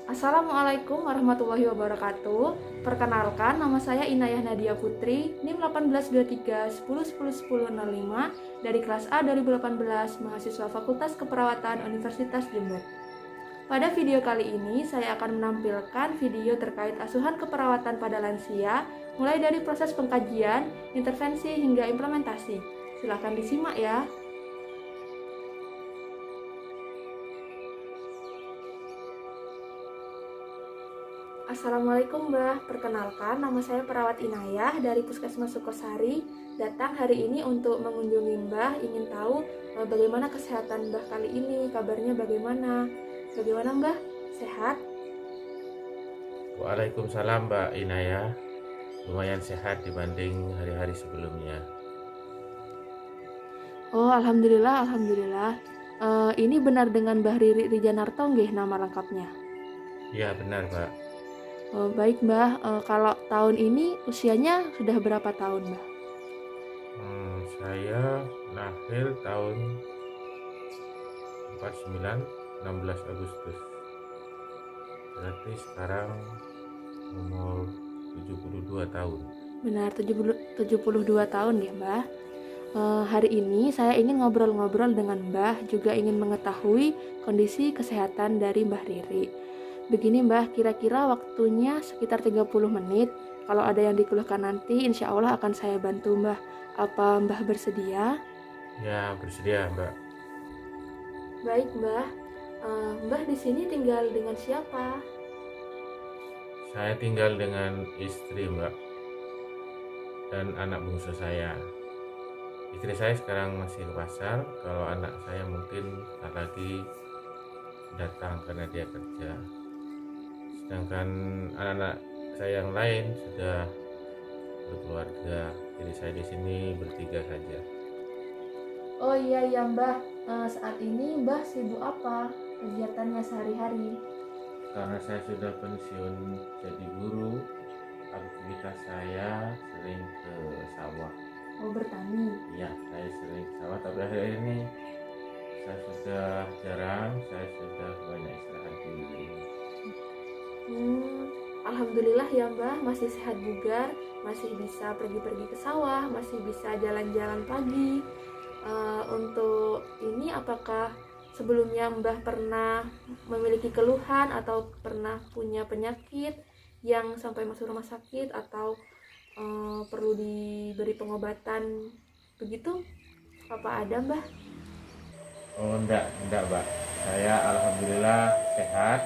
Assalamualaikum warahmatullahi wabarakatuh. Perkenalkan, nama saya Inayah Nadia Putri, NIM 1823 10 10 10 05 dari kelas A 2018, mahasiswa Fakultas Keperawatan Universitas Jember. Pada video kali ini, saya akan menampilkan video terkait asuhan keperawatan pada lansia, mulai dari proses pengkajian, intervensi, hingga implementasi. Silahkan disimak ya. Assalamualaikum Mbah, perkenalkan nama saya Perawat Inayah dari Puskesmas Sukosari. Datang hari ini untuk mengunjungi Mbah, ingin tahu bagaimana kesehatan Mbah kali ini, kabarnya bagaimana? Bagaimana Mbah? Sehat? Waalaikumsalam Mbak Inaya, lumayan sehat dibanding hari-hari sebelumnya. Oh, alhamdulillah, alhamdulillah. Ini benar dengan Mbah Riri Rijanarto nggih nama lengkapnya? Iya benar Mbak. Baik Mbah, kalau tahun ini usianya sudah berapa tahun Mbah? Saya lahir tahun 49, 16 Agustus. Berarti sekarang umur 72 tahun. Benar, 72 tahun ya Mbah. Hari ini saya ingin ngobrol-ngobrol dengan Mbah, juga ingin mengetahui kondisi kesehatan dari Mbah Riri. Begini Mbah, kira-kira waktunya sekitar 30 menit. Kalau ada yang dikeluhkan nanti, insya Allah akan saya bantu Mbah. Apa Mbah bersedia? Ya bersedia Mbak. Baik Mbah. Mbah di sini tinggal dengan siapa? Saya tinggal dengan istri Mbak dan anak bungsu saya. Istri saya sekarang masih ke pasar, kalau anak saya mungkin sebentar lagi datang karena dia kerja. Sedangkan anak-anak saya yang lain sudah berkeluarga, jadi saya di sini bertiga saja. Oh iya ya Mbah, saat ini Mbah sibuk apa kegiatannya sehari-hari? Karena saya sudah pensiun jadi guru, aktivitas saya sering ke sawah. Oh, bertani. Iya, saya sering ke sawah, tapi akhir ini saya sudah jarang, saya sudah banyak istirahat di rumah. Alhamdulillah ya Mbah, masih sehat bugar, masih bisa pergi-pergi ke sawah, masih bisa jalan-jalan pagi. Untuk ini apakah sebelumnya Mbah pernah memiliki keluhan atau pernah punya penyakit yang sampai masuk rumah sakit atau perlu diberi pengobatan begitu? Apa ada Mbah? Oh enggak Mbak, saya alhamdulillah sehat.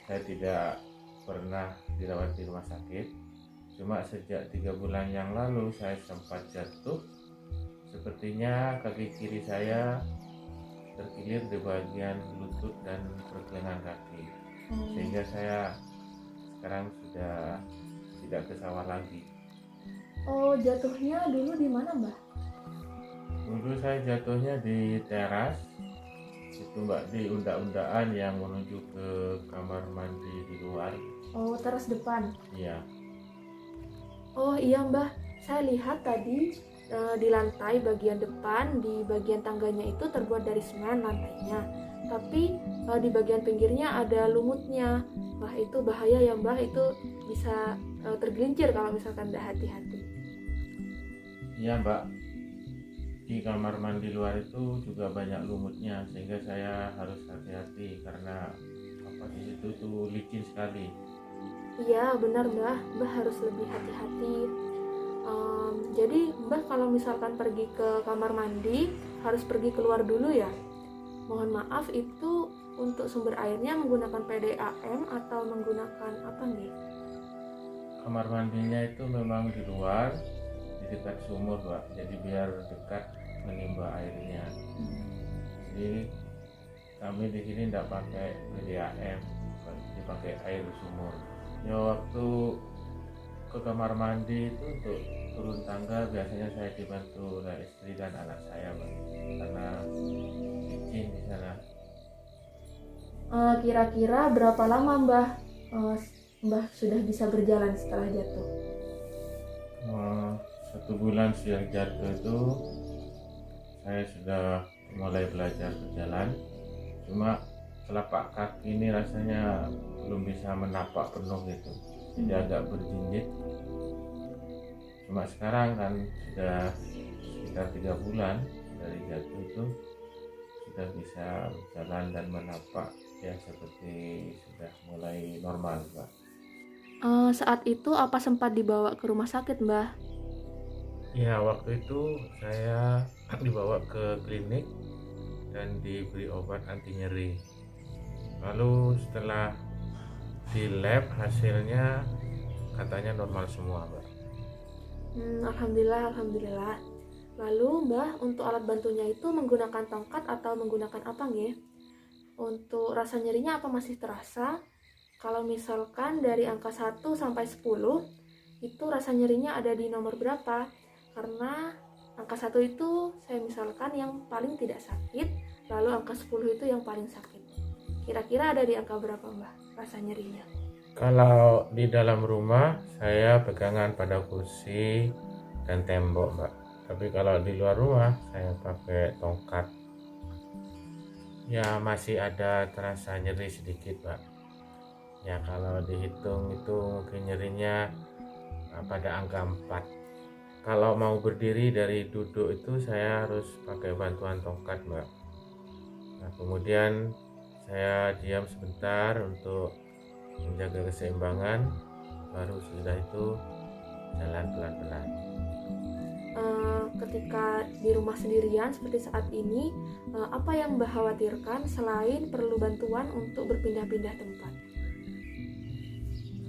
Saya tidak pernah dirawat di rumah sakit. Cuma sejak 3 bulan yang lalu saya sempat jatuh. Sepertinya kaki kiri saya terkilir di bagian lutut dan pergelangan kaki, sehingga saya sekarang sudah tidak ke sawah lagi. Oh, jatuhnya dulu di mana Mbah? Dulu saya jatuhnya di teras itu Mbak, di undaan yang menuju ke kamar mandi di luar. Oh, teras depan. Iya. Oh iya Mbah, saya lihat tadi di lantai bagian depan, di bagian tangganya itu terbuat dari semen lantainya. Tapi di bagian pinggirnya ada lumutnya. Wah itu bahaya ya Mbah, itu bisa tergelincir kalau misalkan tidak hati-hati. Iya Mbak, di kamar mandi luar itu juga banyak lumutnya, sehingga saya harus hati-hati karena di situ tuh licin sekali. Iya benar Mbah, Mbah harus lebih hati-hati. Jadi Mbah kalau misalkan pergi ke kamar mandi harus pergi keluar dulu ya. Mohon maaf, itu untuk sumber airnya menggunakan PDAM atau menggunakan apa nih? Kamar mandinya itu memang di luar, di dekat sumur Pak, jadi biar dekat menimba airnya. Jadi kami di sini tidak pakai PDAM, dipakai air sumur. Ya waktu ke kamar mandi itu untuk turun tangga biasanya saya dibantu oleh istri dan anak saya Pak, karena licin di sana. Kira-kira berapa lama Mbah sudah bisa berjalan setelah jatuh? 1 bulan sejak jatuh itu saya sudah mulai belajar berjalan. Cuma telapak kaki ini rasanya belum bisa menapak penuh gitu, jadi agak berjinjit. Cuma sekarang kan sudah sekitar 3 bulan dari jatuh itu sudah bisa berjalan dan menapak ya, seperti sudah mulai normal, Mbak. Saat itu apa sempat dibawa ke rumah sakit, Mbah? Ya, waktu itu saya dibawa ke klinik dan diberi obat anti nyeri. Lalu setelah di lab hasilnya katanya normal semua, Mbak. Alhamdulillah, alhamdulillah. Lalu, Mbah, untuk alat bantunya itu menggunakan tongkat atau menggunakan apa nggih? Untuk rasa nyerinya apa masih terasa? Kalau misalkan dari angka 1 sampai 10, itu rasa nyerinya ada di nomor berapa? Karena angka 1 itu saya misalkan yang paling tidak sakit, lalu angka 10 itu yang paling sakit. Kira-kira ada di angka berapa, Mbah, rasa nyerinya? Kalau di dalam rumah saya pegangan pada kursi dan tembok, Mbak. Tapi kalau di luar rumah saya pakai tongkat. Ya, masih ada terasa nyeri sedikit, Mbak. Ya, kalau dihitung itu mungkin nyerinya pada angka 4. Kalau mau berdiri dari duduk itu saya harus pakai bantuan tongkat, Mbak. Nah, kemudian saya diam sebentar untuk menjaga keseimbangan, baru sudah itu jalan pelan-pelan. Ketika di rumah sendirian seperti saat ini, apa yang Mbah khawatirkan selain perlu bantuan untuk berpindah-pindah tempat?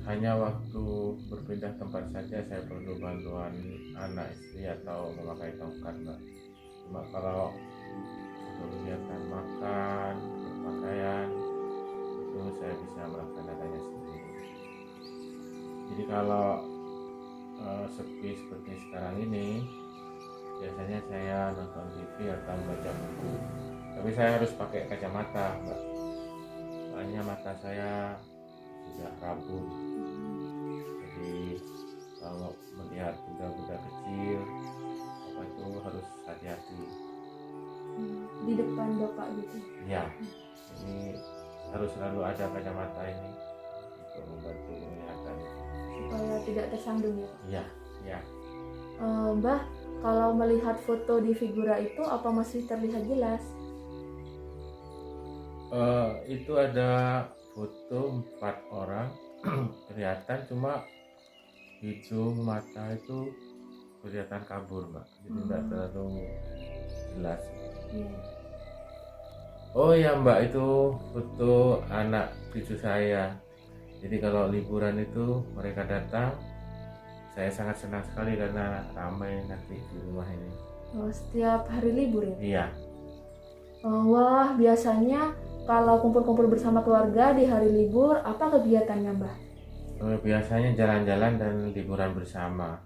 Hanya waktu berpindah tempat saja saya perlu bantuan anak istri atau memakai tongkat, Mbak. Cuma kalau untuk kegiatan makan, berpakaian, itu saya bisa melaksanakannya sendiri. Jadi kalau sepi seperti sekarang ini, biasanya saya nonton TV atau baca buku. Tapi saya harus pakai kacamata, Mbak. Soalnya mata saya sudah rabun. Jadi kalau melihat benda-benda kecil, apa itu harus hati-hati. Di depan Bapak gitu? Ya, ini harus selalu ada kacamata ini untuk membantu penglihatan. Supaya tidak tersandung ya? Iya, ya. Mbah, kalau melihat foto di figura itu apa masih terlihat jelas? Itu ada foto 4 orang kelihatan, cuma hidung mata itu kelihatan kabur, Mbak. Jadi tidak terlalu jelas. Oh ya, Mbak, itu foto anak cucu saya. Jadi kalau liburan itu mereka datang, saya sangat senang sekali karena ramai nanti di rumah ini. Setiap hari libur ya? Iya. Wah, biasanya kalau kumpul-kumpul bersama keluarga di hari libur, apa kegiatannya, Mbah? Biasanya jalan-jalan dan liburan bersama.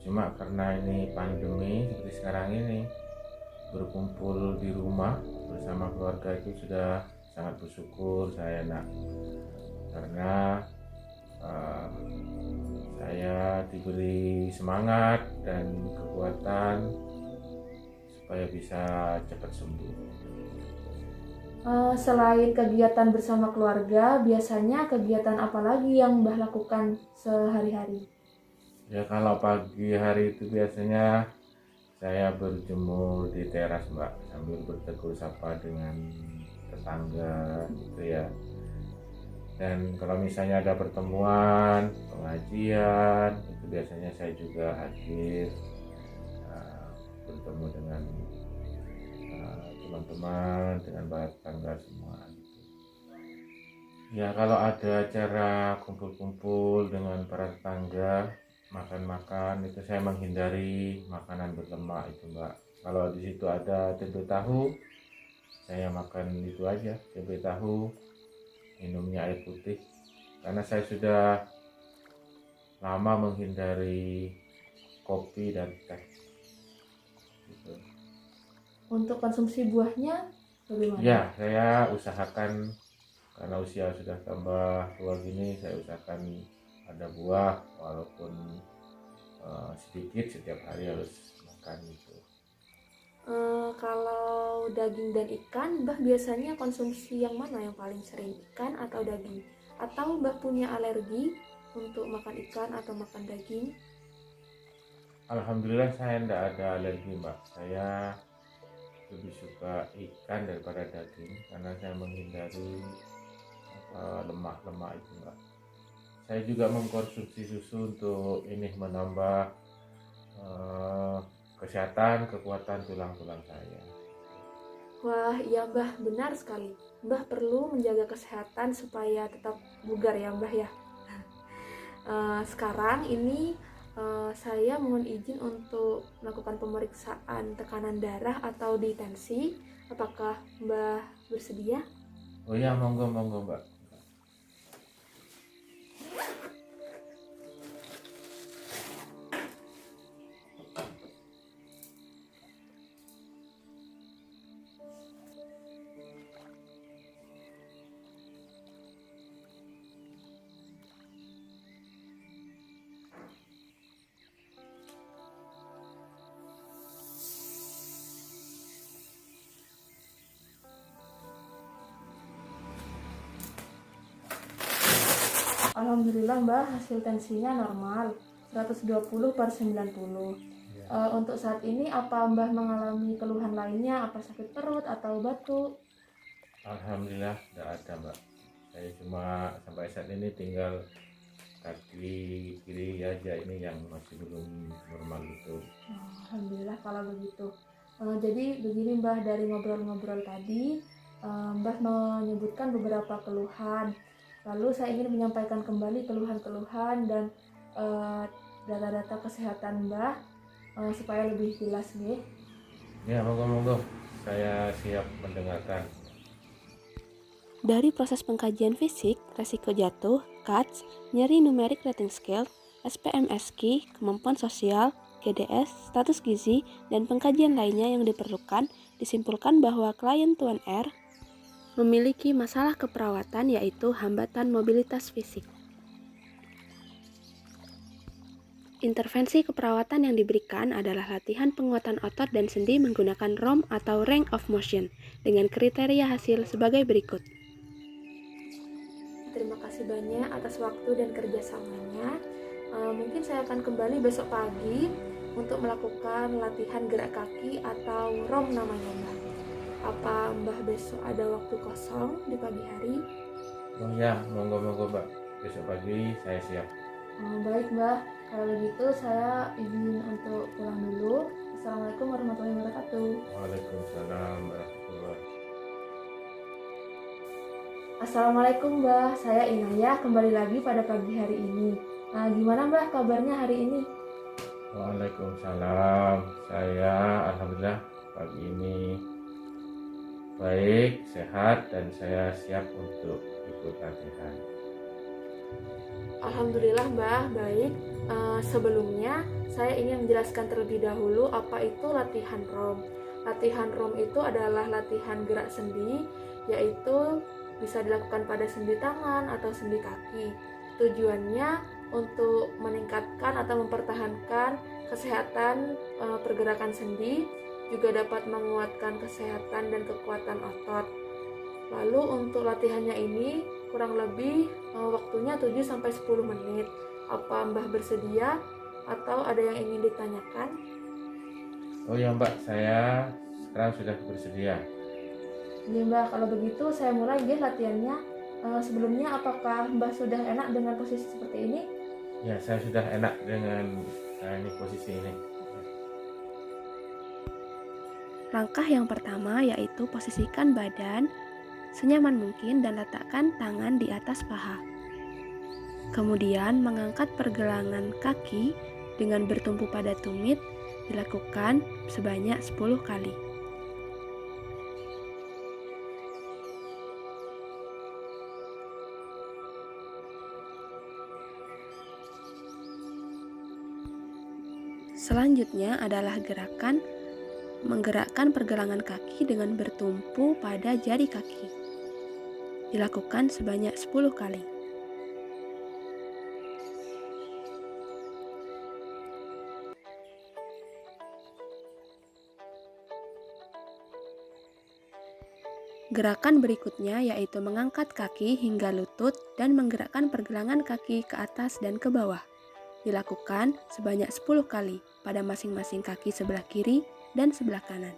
Cuma karena ini pandemi seperti sekarang ini, berkumpul di rumah bersama keluarga itu sudah sangat bersyukur saya, Nak. Karena saya diberi semangat dan kekuatan supaya bisa cepat sembuh. Selain kegiatan bersama keluarga, biasanya kegiatan apa lagi yang Mbah lakukan sehari-hari? Ya, kalau pagi hari itu biasanya saya berjemur di teras, Mbak, sambil bertegur sapa dengan tetangga gitu ya. Dan kalau misalnya ada pertemuan, pengajian, itu biasanya saya juga hadir, bertemu dengan teman-teman, dengan para tetangga semua gitu. Ya, kalau ada acara kumpul-kumpul dengan para tetangga, makan-makan, itu saya menghindari makanan berlemak itu, Mbak. Kalau di situ ada tempe tahu, saya makan itu aja, tempe tahu, minumnya air putih. Karena saya sudah lama menghindari kopi dan teh gitu. Untuk konsumsi buahnya bagaimana? Ya, saya usahakan, karena usia sudah tambah tua gini, saya usahakan ada buah walaupun sedikit, setiap hari harus makan gitu. Kalau atau daging dan ikan, Mbah biasanya konsumsi yang mana yang paling sering, ikan atau daging? Atau Mbah punya alergi untuk makan ikan atau makan daging? Alhamdulillah saya tidak ada alergi Mbak. Saya lebih suka ikan daripada daging karena saya menghindari lemak-lemak itu Mbak. Saya juga mengkonsumsi susu untuk ini menambah kesehatan, kekuatan tulang-tulang saya. Wah, iya Mbah, benar sekali. Mbah perlu menjaga kesehatan supaya tetap bugar ya Mbah ya. Sekarang ini saya mohon izin untuk melakukan pemeriksaan tekanan darah atau di tensi. Apakah Mbah bersedia? Oh ya, monggo Mbak. Alhamdulillah Mbah, hasil tensinya normal 120/90. Untuk saat ini apa Mbah mengalami keluhan lainnya, apa sakit perut atau batuk? Alhamdulillah tidak ada Mbak. Saya cuma sampai saat ini tinggal kaki kiri aja ini yang masih belum normal itu. Alhamdulillah kalau begitu. Jadi begini Mbah, dari ngobrol-ngobrol tadi Mbah menyebutkan beberapa keluhan. Lalu saya ingin menyampaikan kembali keluhan-keluhan dan data-data kesehatan Mbah supaya lebih jelas nih. Ya, monggo. Saya siap mendengarkan. Dari proses pengkajian fisik, resiko jatuh, CATS, nyeri numerik rating scale, SPMSQ, kemampuan sosial, GDS, status gizi, dan pengkajian lainnya yang diperlukan, disimpulkan bahwa klien Tuan R memiliki masalah keperawatan yaitu hambatan mobilitas fisik. Intervensi keperawatan yang diberikan adalah latihan penguatan otot dan sendi menggunakan ROM atau range of motion dengan kriteria hasil sebagai berikut. Terima kasih banyak atas waktu dan kerjasamanya. Mungkin saya akan kembali besok pagi untuk melakukan latihan gerak kaki atau ROM namanya Mbah. Apa Mbah besok ada waktu kosong di pagi hari? Oh ya, monggo Mbak. Besok pagi saya siap. Baik Mbah, kalau begitu saya izin untuk pulang dulu. Assalamualaikum warahmatullahi wabarakatuh. Waalaikumsalam warahmatullahi. Assalamualaikum Mbah, saya Inayah kembali lagi pada pagi hari ini. Gimana Mbah kabarnya hari ini? Waalaikumsalam. Saya alhamdulillah pagi ini baik, sehat, dan saya siap untuk ikut latihan. Alhamdulillah Mbah, baik. Sebelumnya saya ingin menjelaskan terlebih dahulu apa itu latihan ROM. Latihan ROM itu adalah latihan gerak sendi, yaitu bisa dilakukan pada sendi tangan atau sendi kaki. Tujuannya untuk meningkatkan atau mempertahankan kesehatan pergerakan sendi, juga dapat menguatkan kesehatan dan kekuatan otot. Lalu untuk latihannya ini kurang lebih waktunya 7-10 menit. Apa Mbah bersedia atau ada yang ingin ditanyakan? Oh ya Mbak, saya sekarang sudah bersedia. Iya Mbah, kalau begitu saya mulai ya latihannya. Sebelumnya apakah Mbah sudah enak dengan posisi seperti ini? Ya, saya sudah enak dengan ini posisi ini. Langkah yang pertama yaitu posisikan badan senyaman mungkin dan letakkan tangan di atas paha. Kemudian mengangkat pergelangan kaki dengan bertumpu pada tumit dilakukan sebanyak 10 kali. Selanjutnya adalah gerakan menggerakkan pergelangan kaki dengan bertumpu pada jari kaki. Dilakukan sebanyak 10 kali. Gerakan berikutnya yaitu mengangkat kaki hingga lutut dan menggerakkan pergelangan kaki ke atas dan ke bawah. Dilakukan sebanyak 10 kali pada masing-masing kaki sebelah kiri dan sebelah kanan.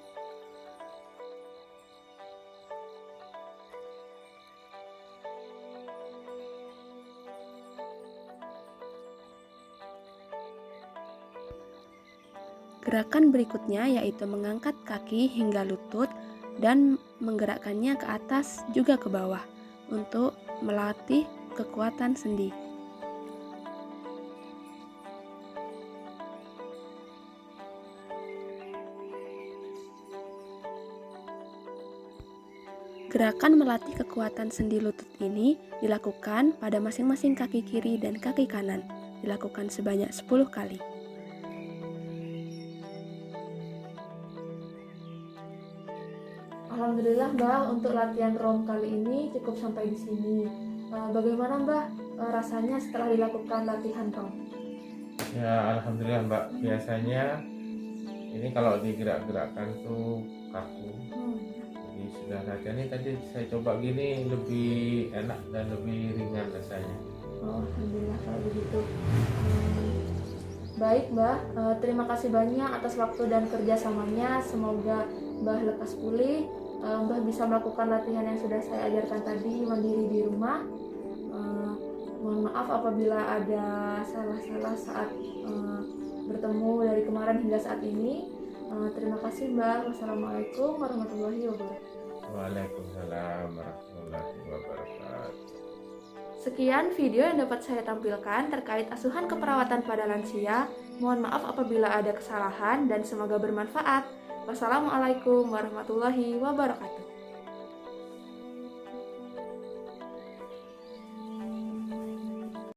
Gerakan berikutnya yaitu mengangkat kaki hingga lutut dan menggerakkannya ke atas juga ke bawah untuk melatih kekuatan sendi. Gerakan melatih kekuatan sendi lutut ini dilakukan pada masing-masing kaki kiri dan kaki kanan. Dilakukan sebanyak 10 kali. Alhamdulillah Mbak, untuk latihan ROM kali ini cukup sampai di sini. Bagaimana Mbak rasanya setelah dilakukan latihan ROM? Ya alhamdulillah Mbak, biasanya ini kalau digerak-gerakkan tuh kaku. Jadi sudah latihan ini tadi saya coba gini lebih enak dan lebih ringan rasanya. Oh, Alhamdulillah kalau begitu. Baik Mbak, terima kasih banyak atas waktu dan kerjasamanya. Semoga Mbak lekas pulih. Mbak bisa melakukan latihan yang sudah saya ajarkan tadi mandiri di rumah. Mohon maaf apabila ada salah-salah saat bertemu dari kemarin hingga saat ini. Terima kasih Mbak. Wassalamualaikum warahmatullahi wabarakatuh. Waalaikumsalam warahmatullahi wabarakatuh. Sekian video yang dapat saya tampilkan terkait asuhan keperawatan pada lansia. Mohon maaf apabila ada kesalahan dan semoga bermanfaat. Wassalamualaikum warahmatullahi wabarakatuh.